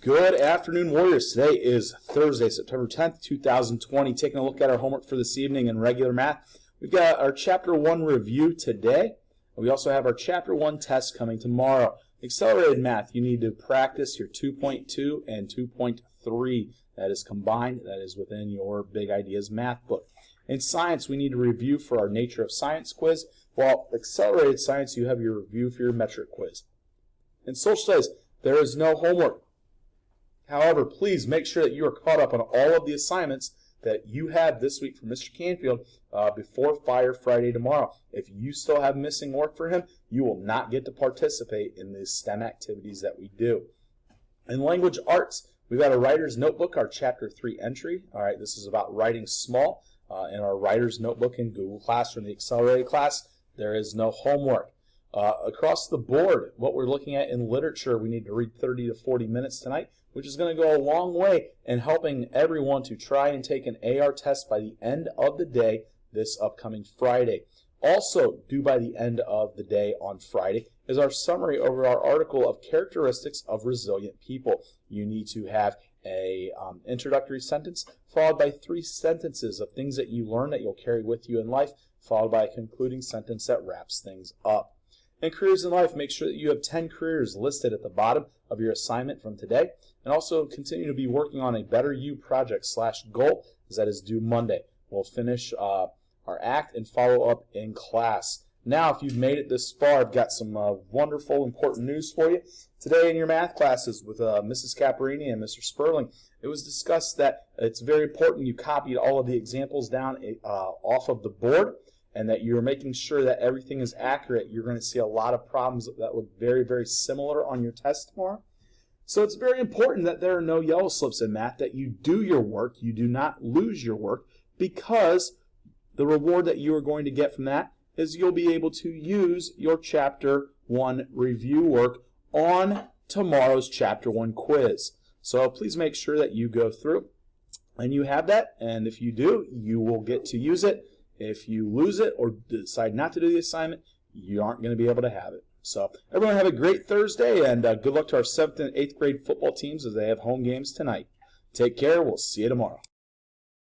Good afternoon, Warriors. Today is Thursday, September 10th, 2020. Taking a look at our homework for this evening in regular math. We've got our Chapter 1 review today. We also have our Chapter 1 test coming tomorrow. Accelerated math, you need to practice your 2.2 and 2.3. That is combined. That is within your Big Ideas math book. In science, we need to review for our Nature of Science quiz. While accelerated science, you have your review for your metric quiz. In social studies, there is no homework. However, please make sure that you are caught up on all of the assignments that you had this week from Mr. Canfield before Fire Friday tomorrow. If you still have missing work for him, you will not get to participate in the STEM activities that we do. In language arts, we've got a writer's notebook, our Chapter 3 entry. All right, this is about writing small in our writer's notebook in Google Classroom. The accelerated class, there is no homework. Across the board, what we're looking at in literature, we need to read 30 to 40 minutes tonight, which is going to go a long way in helping everyone to try and take an AR test by the end of the day this upcoming Friday. Also, due by the end of the day on Friday is our summary over our article of characteristics of resilient people. You need to have a introductory sentence followed by 3 sentences of things that you learn that you'll carry with you in life, followed by a concluding sentence that wraps things up. In careers in life, make sure that you have 10 careers listed at the bottom of your assignment from today, and also continue to be working on a Better You project / goal, as that is due Monday. We'll finish our act and follow up in class. Now, if you've made it this far, I've got some wonderful, important news for you. Today in your math classes with Mrs. Caparini and Mr. Sperling, it was discussed that it's very important you copied all of the examples down off of the board, and that you're making sure that everything is accurate. You're going to see a lot of problems that look very, very similar on your test tomorrow. So it's very important that there are no yellow slips in math, that you do your work, you do not lose your work, because the reward that you are going to get from that is you'll be able to use your Chapter 1 review work on tomorrow's Chapter 1 quiz. So please make sure that you go through and you have that, and if you do, you will get to use it. If you lose it or decide not to do the assignment, you aren't going to be able to have it. So everyone have a great Thursday, and good luck to our 7th and 8th grade football teams as they have home games tonight. Take care. We'll see you tomorrow.